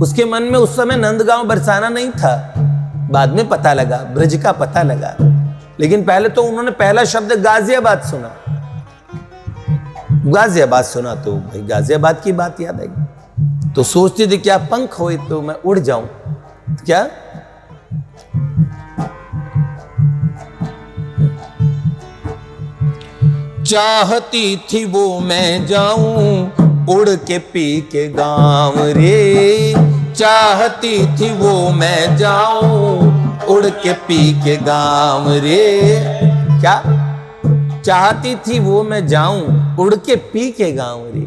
B: उसके मन में उस समय नंदगांव बरसाना नहीं था, बाद में पता लगा, ब्रज का पता लगा, लेकिन पहले तो उन्होंने पहला शब्द गाजियाबाद सुना। गाजियाबाद सुना तो भाई गाजियाबाद की बात याद आई, तो सोचती थी क्या पंख होए तो मैं उड़ जाऊं, क्या? चाहती थी वो मैं जाऊं उड़ के पी के गांव रे, चाहती थी वो मैं जाऊं उड़ के पी के गांव रे। क्या चाहती थी वो मैं जाऊं उड़ के पी के गांव रे?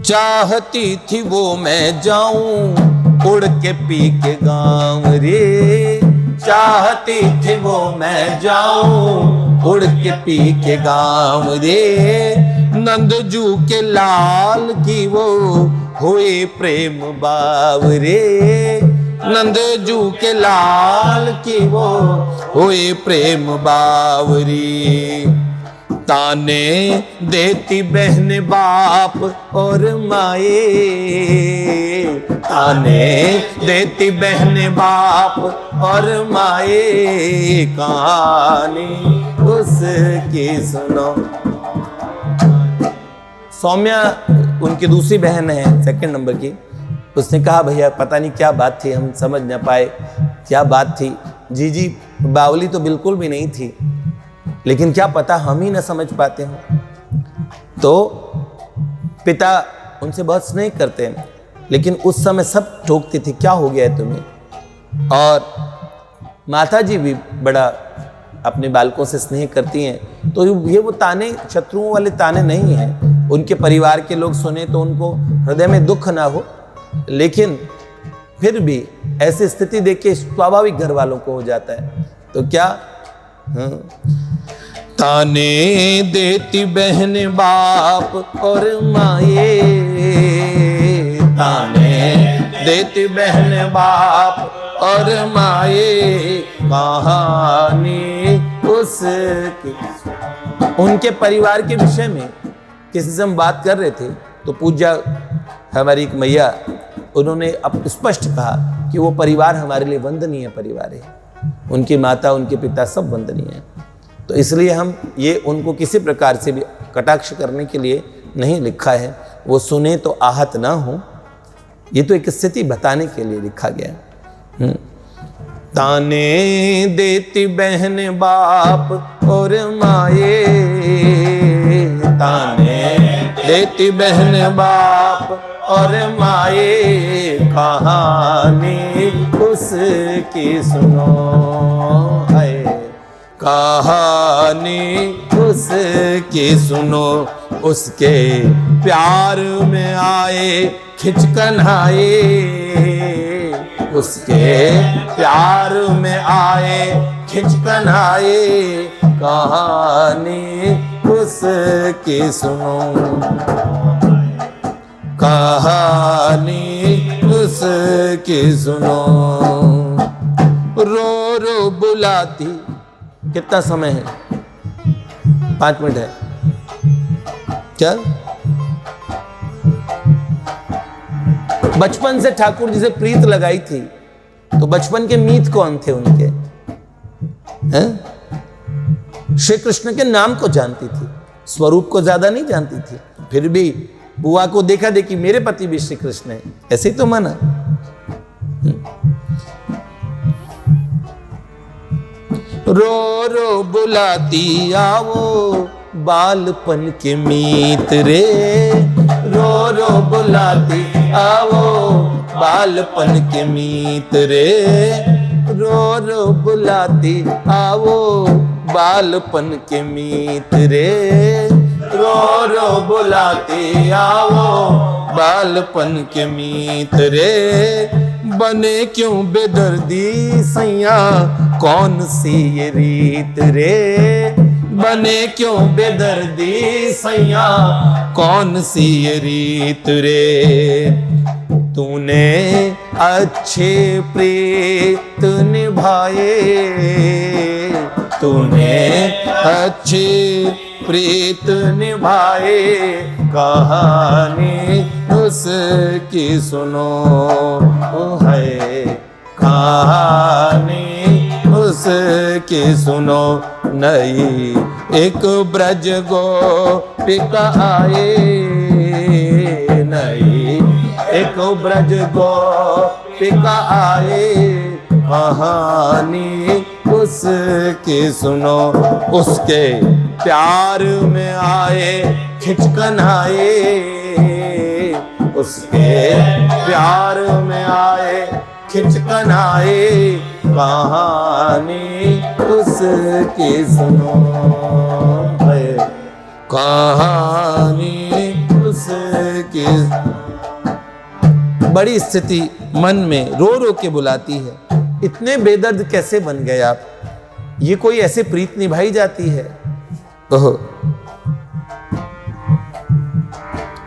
B: चाहती थी वो मैं जाऊं उड़ के पी के गांव रे, चाहती थी वो मैं जाऊं उड़ के पी के गांव रे। नंदजू के लाल की वो हुए प्रेम बावरे, नंदजू के लाल की वो हुए प्रेम बावरी। ताने देती बहन बाप और माए, ताने देती बहन बाप और माए, कहानी उसकी सुनो। सौम्या उनकी दूसरी बहन है 2 नंबर की, उसने कहा भैया पता नहीं क्या बात थी, हम समझ ना पाए क्या बात थी। जी बावली तो बिल्कुल भी नहीं थी, लेकिन क्या पता हम ही ना समझ पाते हो। तो पिता उनसे बहुत स्नेह करते हैं, लेकिन उस समय सब टोकती थी क्या हो गया है तुम्हें। और माता जी भी बड़ा अपने बालकों से स्नेह करती हैं। तो ये वो ताने शत्रुओं वाले ताने नहीं हैं, उनके परिवार के लोग सुने तो उनको हृदय में दुख ना हो, लेकिन फिर भी ऐसी स्थिति देख के स्वाभाविक घर वालों को हो जाता है। तो क्या ताने देती बहन बाप और माए, ताने देती बहन बाप और माए, कहानी उसकी। उनके परिवार के विषय में किसी से हम बात कर रहे थे तो पूज्य हमारी एक मैया, उन्होंने अब स्पष्ट कहा कि वो परिवार हमारे लिए वंदनीय परिवार है, उनकी माता उनके पिता सब वंदनीय हैं। तो इसलिए हम ये उनको किसी प्रकार से भी कटाक्ष करने के लिए नहीं लिखा है, वो सुने तो आहत ना हो, ये तो एक स्थिति बताने के लिए लिखा गया है। ताने देती बहन बाप और माए, ताने देती बहन बाप और माए, कहानी उसकी सुनो है, कहानी उसकी सुनो। उसके प्यार में आए खिंचकन आए, उसके प्यार में आए खिंचकन आए, कहानी उसकी सुनो, कहानी उसकी सुनो। रो रो बुलाती, कितना समय है? 5 मिनट है क्या? बचपन से ठाकुर जी से प्रीत लगाई थी, तो बचपन के मीत कौन थे उनके? श्री कृष्ण के नाम को जानती थी, स्वरूप को ज्यादा नहीं जानती थी, फिर भी बुआ को देखा देखी मेरे पति भी श्री कृष्ण है, ऐसे ही तो माना। रो रो बुलाती आओ बालपन के मीत रे, रो रो बुलाती आओ बालपन के मीत रे, रो रो बुलाती आओ बालपन के मीत रे, रो रो बुलाती आओ बालपन के मीत रे। बने क्यों बेदर्दी सैया कौन सी ये रीत रे, बने क्यों बेदर्दी सैया कौन सी ये रीत रे। तूने अच्छे प्रीत निभाए, तूने अच्छे प्रीत निभाए, कहानी उसकी सुनो है, कहानी उसकी सुनो। नई एक ब्रज गोपिका आए, नई एक ब्रज गोपिका आए, कहानी उसकी सुनो। उसके प्यार में आए खिंचकन आए, उसके प्यार में आए खिंचकन आए, कहानी उसकी सुनो है, कहानी उसकी। बड़ी स्थिति मन में रो रो के बुलाती है, इतने बेदर्द कैसे बन गए आप, ये कोई ऐसे प्रीत निभाई जाती है? ओह,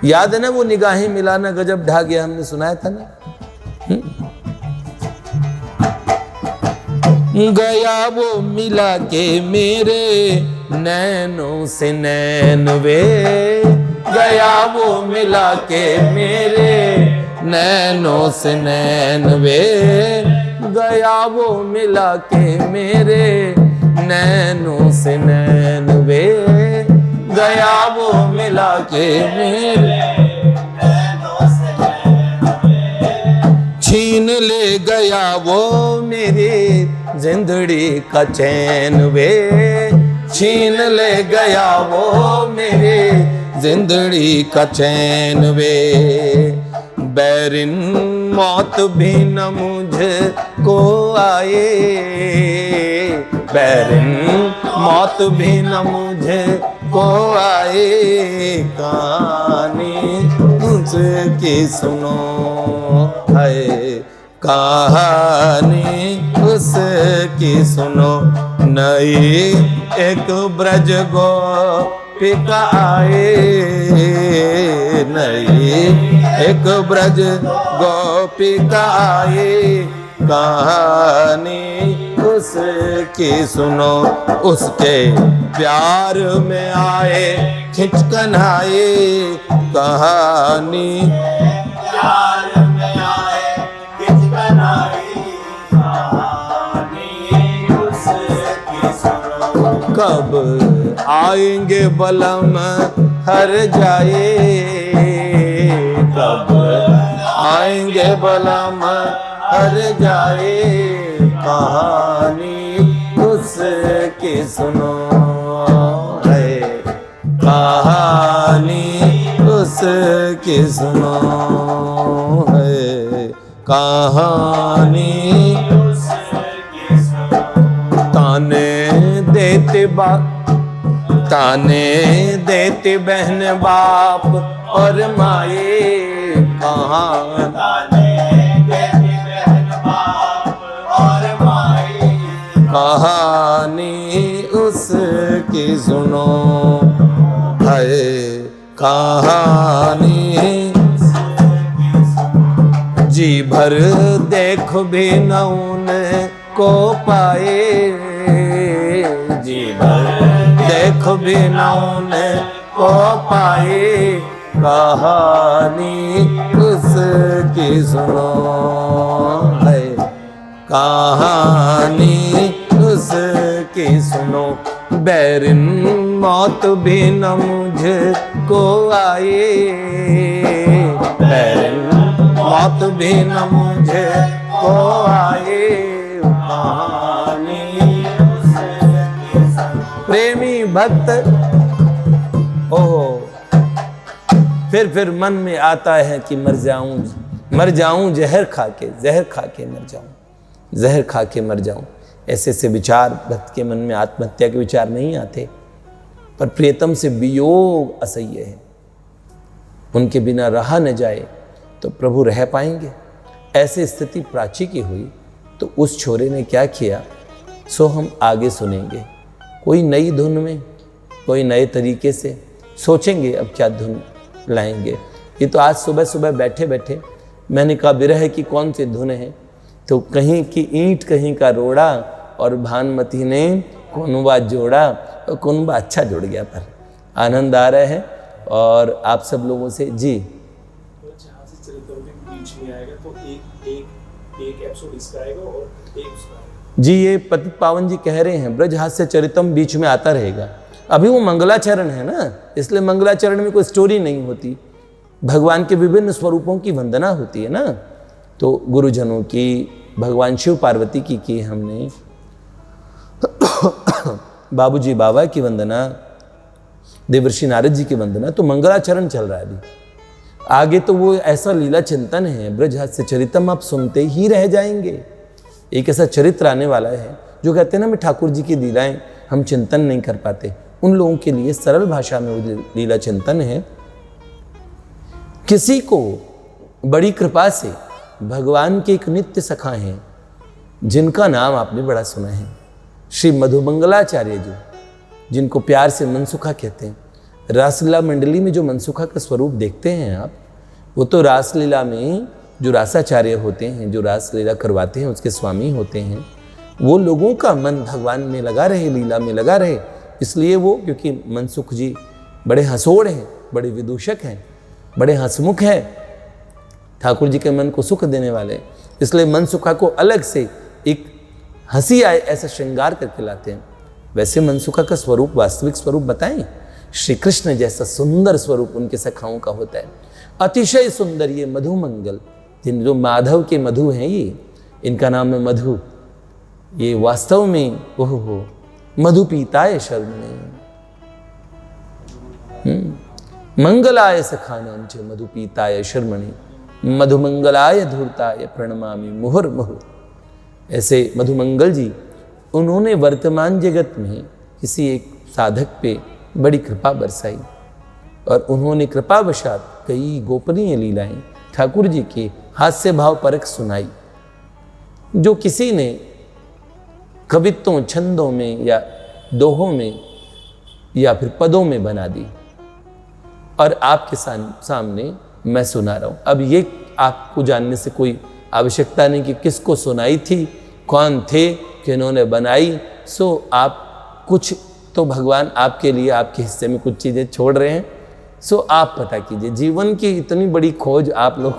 B: याद है ना वो निगाहें मिलाना गजब ढा गया, हमने सुनाया था ना। गया वो मिला के मेरे नैनों से नैन वे, गया वो मिला के मेरे नैनों से नैन वे, गया वो मिला के मेरे नैनों से नैन वे, गया वो मिला के मेरे छीन ले गया वो मेरी जिंदड़ी का चैन वे, छीन ले गया वो मेरी जिंदड़ी का चैन वे। बैरिन मौत भी न मुझको आए, बैरिन मौत भी न मुझको आए, कहानी उसकी सुनो है, कहानी उसकी सुनो। नई एक ब्रज गोपिका आए, नई एक ब्रज गोपिका आए, कहानी उसकी सुनो। उसके प्यार में आए खिंचकन आए, कहानी प्यार में आए खिंचकन आए, कहानी उसकी सुनो। कब आएंगे बलम हर जाए, कब आएंगे बलम हर जाए, कहानी उसकी सुनो है, कहानी उसकी सुनो है, कहानी उसकी सुनो। ताने देते ताने देते बहन बाप और माए, कहाँ ताने देते बहन बाप और माए, कहानी उसकी सुनो है, कहानी जी भर देख भी न उनको पाए, जी भर देख भी न उनको पाए, कहानी उसकी सुनो है, कहानी उसकी सुनो। बैरिन मौत भी न मुझको आए, बैरिन मौत भी न मुझको आए, कहानी उसकी सुनो। प्रेमी भक्त ओहो फिर मन में आता है कि मर जाऊं जहर खा के मर जाऊं, जहर खा के मर जाऊं। ऐसे ऐसे विचार भक्त के मन में आत्महत्या के विचार नहीं आते, पर प्रियतम से वियोग असह्य है, उनके बिना रहा न जाए तो प्रभु रह पाएंगे। ऐसी स्थिति प्राची की हुई तो उस छोरे ने क्या किया सो हम आगे सुनेंगे। कोई नई धुन में, कोई नए तरीके से सोचेंगे अब क्या धुन लाएंगे। ये तो आज सुबह सुबह बैठे बैठे मैंने कहा विरह की कौन सी धुन है, तो कहीं की ईंट कहीं का रोड़ा और भानुमति ने कुनबा जोड़ा, और कुनबा अच्छा जुड़ गया। पर आनंद आ रहा है और आप सब लोगों से जी
C: जहाँ से चरित्र बीच में आएगा तो एक एपिसोड इसका आएगा और एक उसका आएगा।
B: जी ये पतित पावन जी कह रहे हैं ब्रज हास्य चरितम बीच में आता रहेगा। अभी वो मंगलाचरण है ना, इसलिए मंगलाचरण में कोई स्टोरी नहीं होती, भगवान के विभिन्न स्वरूपों की वंदना होती है ना। तो गुरुजनों की, भगवान शिव पार्वती की हमने, बाबूजी बाबा की वंदना, देवर्षि नारद जी की वंदना, तो मंगलाचरण चल रहा है अभी। आगे तो वो ऐसा लीला चिंतन है, ब्रज हास्य चरितम आप सुनते ही रह जाएंगे। एक ऐसा चरित्र आने वाला है जो कहते हैं ना मैं ठाकुर जी की लीलाएं हम चिंतन नहीं कर पाते, उन लोगों के लिए सरल भाषा में वो लीला चिंतन है। किसी को बड़ी कृपा से भगवान के एक नित्य सखा हैं जिनका नाम आपने बड़ा सुना है, श्री मधुमंगलाचार्य जी, जिनको प्यार से मनसुखा कहते हैं। रासलीला मंडली में जो मनसुखा का स्वरूप देखते हैं आप, वो तो रासलीला में जो रासाचार्य होते हैं, जो रासलीला करवाते हैं, उसके स्वामी होते हैं। वो लोगों का मन भगवान में लगा रहे, लीला में लगा रहे, इसलिए वो, क्योंकि मनसुख जी बड़े हंसोड़ हैं, बड़े विदूषक हैं, बड़े हंसमुख हैं, ठाकुर जी के मन को सुख देने वाले, इसलिए मनसुखा को अलग से एक हंसी आए ऐसा श्रृंगार करके लाते हैं। वैसे मनसुखा का स्वरूप, वास्तविक स्वरूप बताएं, श्री कृष्ण जैसा सुंदर स्वरूप उनके सखाओं का होता है। अतिशय सुंदर ये मधुमंगल जिन जो माधव के मधु हैं ये, इनका नाम है मधु, ये वास्तव में ओहो मधु पीताय शर्मणे मंगलाय सखानां च मधु पीताय शर्मणे मधुमंगलाय धूर्ताय प्रणमामि मुहुर्मुहुः। ऐसे मधुमंगल जी, उन्होंने वर्तमान जगत में किसी एक साधक पे बड़ी कृपा बरसाई और उन्होंने कृपावशात कई गोपनीय लीलाएं ठाकुर जी की हास्य भाव परक सुनाई, जो किसी ने कवित्तों छंदों में या दोहों में या फिर पदों में बना दी और आपके सामने मैं सुना रहा हूँ। अब ये आपको जानने से कोई आवश्यकता नहीं कि किसको सुनाई थी, कौन थे, किन्होंने बनाई। सो आप कुछ तो भगवान आपके लिए आपके हिस्से में कुछ चीज़ें छोड़ रहे हैं, सो आप पता कीजिए। जीवन की इतनी बड़ी खोज आप लोग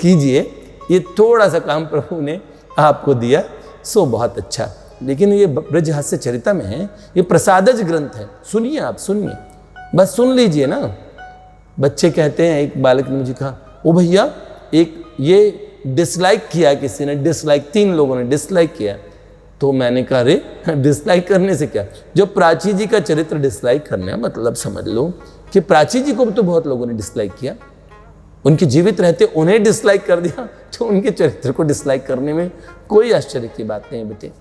B: कीजिए, ये थोड़ा सा काम प्रभु ने आपको दिया, सो बहुत अच्छा। लेकिन ये ब्रज हास्य चरिता में है, ये प्रसादज ग्रंथ है। सुनिए, आप सुनिए, बस सुन लीजिए ना। बच्चे कहते हैं, एक बालक ने मुझे कहा, ओ भैया एक ये डिसलाइक किया किसी ने, डिसलाइक 3 लोगों ने डिसलाइक किया। तो मैंने कहा अरे डिसलाइक करने से क्या, जो प्राची जी का चरित्र डिसलाइक करना है, मतलब समझ लो कि प्राची जी को भी तो बहुत लोगों ने डिसलाइक किया, उनके जीवित रहते उन्हें डिसलाइक कर दिया, तो उनके चरित्र को डिसलाइक करने में कोई आश्चर्य की बात नहीं है बेटे।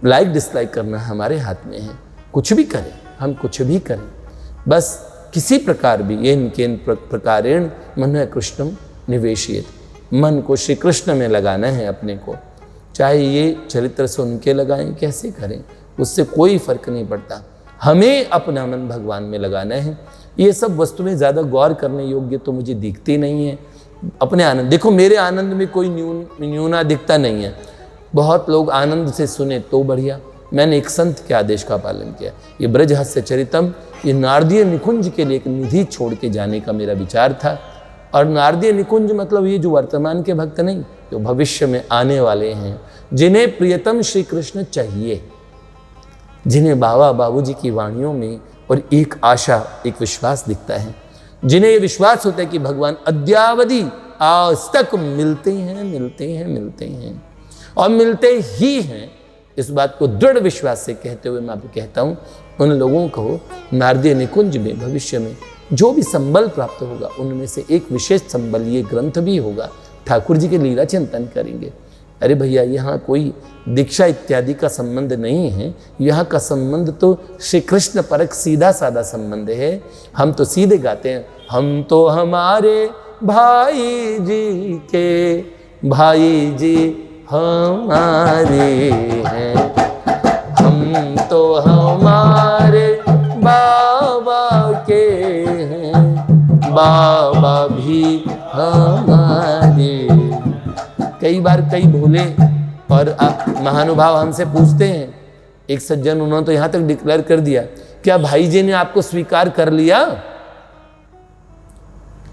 B: लाइक डिसलाइक करना हमारे हाथ में है, कुछ भी करें, हम कुछ भी करें, बस किसी प्रकार भी ये इनके प्रकारेण मन कृष्णम निवेशित, मन को श्री कृष्ण में लगाना है अपने को। चाहे ये चरित्र सुन के लगाएं, कैसे करें, उससे कोई फर्क नहीं पड़ता, हमें अपना मन भगवान में लगाना है। ये सब वस्तुएं ज़्यादा गौर करने योग्य तो मुझे दिखती नहीं है। अपने आनंद, देखो मेरे आनंद में कोई न्यूना दिखता नहीं है। बहुत लोग आनंद से सुने तो बढ़िया। मैंने एक संत के आदेश का पालन किया। ये ब्रज हास्य चरितम, ये नारदीय निकुंज के लिए एक निधि छोड़ के जाने का मेरा विचार था। और नारदीय निकुंज मतलब ये जो वर्तमान के भक्त नहीं, जो भविष्य में आने वाले हैं, जिन्हें प्रियतम श्री कृष्ण चाहिए, जिन्हें बाबा बाबूजी की वाणियों में और एक आशा, एक विश्वास दिखता है, जिन्हें ये विश्वास होता है कि भगवान अद्यावधि आज तक मिलते हैं, मिलते हैं, मिलते हैं और मिलते ही हैं। इस बात को दृढ़ विश्वास से कहते हुए मैं आपको कहता हूँ, उन लोगों को नारदीय निकुंज में भविष्य में जो भी संबल प्राप्त होगा, उनमें से एक विशेष संबल ये ग्रंथ भी होगा। ठाकुर जी के लीला चिंतन करेंगे। अरे भैया, यहाँ कोई दीक्षा इत्यादि का संबंध नहीं है, यहाँ का संबंध तो श्री कृष्ण परक सीधा साधा संबंध है। हम तो सीधे गाते हैं, हम तो हमारे भाई जी के भाई जी हमारे हैं, हम तो हमारे बाबा के हैं, बाबा भी हमारे। कई बार कई भोले और महानुभाव हमसे पूछते हैं, एक सज्जन उन्होंने तो यहां तक डिक्लेयर कर दिया, क्या भाई जी ने आपको स्वीकार कर लिया?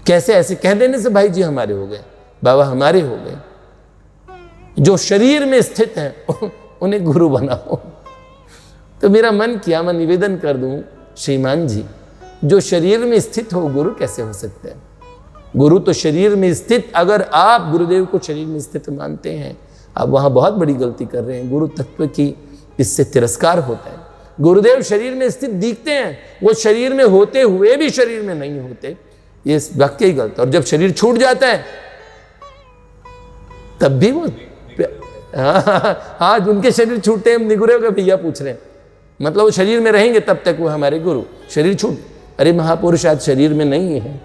B: कैसे ऐसे कह देने से भाई जी हमारे हो गए, बाबा हमारे हो गए? जो शरीर में स्थित हैं उन्हें गुरु बनाओ। तो मेरा मन किया, मैं निवेदन कर दूं, श्रीमान जी, जो शरीर में स्थित हो गुरु कैसे हो सकते हैं? गुरु तो शरीर में स्थित, अगर आप गुरुदेव को शरीर में स्थित मानते हैं, आप वहां बहुत बड़ी गलती कर रहे हैं। गुरु तत्व की इससे तिरस्कार होता है। गुरुदेव शरीर में स्थित दिखते हैं, वो शरीर में होते हुए भी शरीर में नहीं होते, ये वाक्य ही गलत। और जब शरीर छूट जाता है तब भी वो हाँ, उनके शरीर छूटते हैं, हम निगुरे का भैया पूछ रहे हैं, मतलब वो शरीर में रहेंगे तब तक वो हमारे गुरु। शरीर छूट, अरे महापुरुष आज शरीर में नहीं है,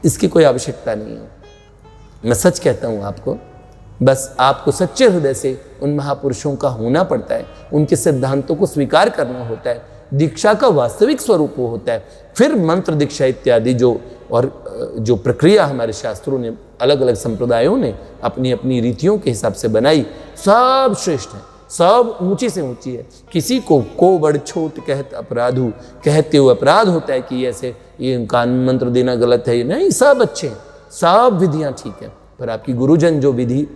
B: इसकी कोई आवश्यकता नहीं है। मैं सच कहता हूँ आपको, बस आपको सच्चे हृदय से उन महापुरुषों का होना पड़ता है, उनके सिद्धांतों को स्वीकार करना होता है। दीक्षा का वास्तविक स्वरूप वो होता है। फिर मंत्र दीक्षा इत्यादि जो प्रक्रिया हमारे शास्त्रों ने, अलग अलग संप्रदायों ने अपनी अपनी रीतियों के हिसाब से बनाई, सब श्रेष्ठ है, सब ऊंची से ऊंची है। किसी को बड़ छोट कहत अपराधु, कहते हुए अपराध होता है कि ऐसे ये कान मंत्र देना गलत है, नहीं, सब अच्छे हैं, सब विधियां ठीक है। पर आपकी गुरुजन जो विधि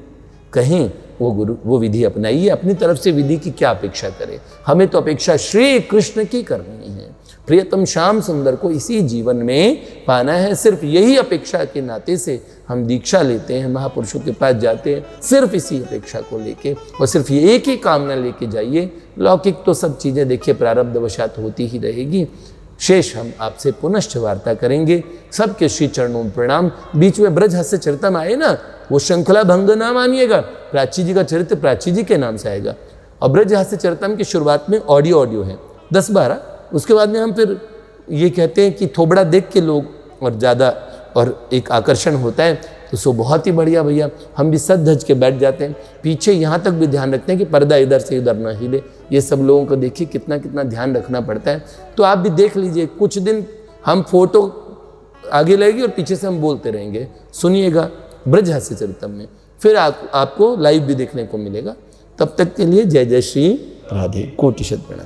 B: कहें वो विधि अपनाइए। अपनी तरफ से विधि की क्या अपेक्षा करें, हमें तो अपेक्षा श्री कृष्ण की करनी है। प्रियतम श्याम सुंदर को इसी जीवन में पाना है। सिर्फ यही अपेक्षा के नाते से हम दीक्षा लेते हैं, महापुरुषों के पास जाते हैं, सिर्फ इसी अपेक्षा को लेके, और सिर्फ ये एक ही कामना लेके जाइए। लौकिक तो सब चीज़ें देखिए प्रारब्धवशात होती ही रहेगी। शेष हम आपसे पुनश्च वार्ता करेंगे। सबके श्री चरणों में प्रणाम। बीच में ब्रज हास्य चरितम आए ना, वो श्रृंखला भंग ना मानिएगा। प्राची जी का चरित्र प्राची जी के नाम से आएगा, और ब्रज हास्य चरितम की शुरुआत में ऑडियो है 10-12। उसके बाद में हम फिर ये कहते हैं कि थोबड़ा देख के लोग और ज़्यादा और एक आकर्षण होता है, तो सो बहुत ही बढ़िया भैया, हम भी सज धज के बैठ जाते हैं। पीछे यहाँ तक भी ध्यान रखते हैं कि पर्दा इधर से उधर ना हिले। ये सब लोगों को देखिए कितना कितना ध्यान रखना पड़ता है। तो आप भी देख लीजिए, कुछ दिन हम फोटो आगे लगेगी और पीछे से हम बोलते रहेंगे, सुनिएगा ब्रज हास्य चरितम में, फिर आपको लाइव भी देखने को मिलेगा। तब तक के लिए जय जय श्री राधे, कोटि शत प्रणाम।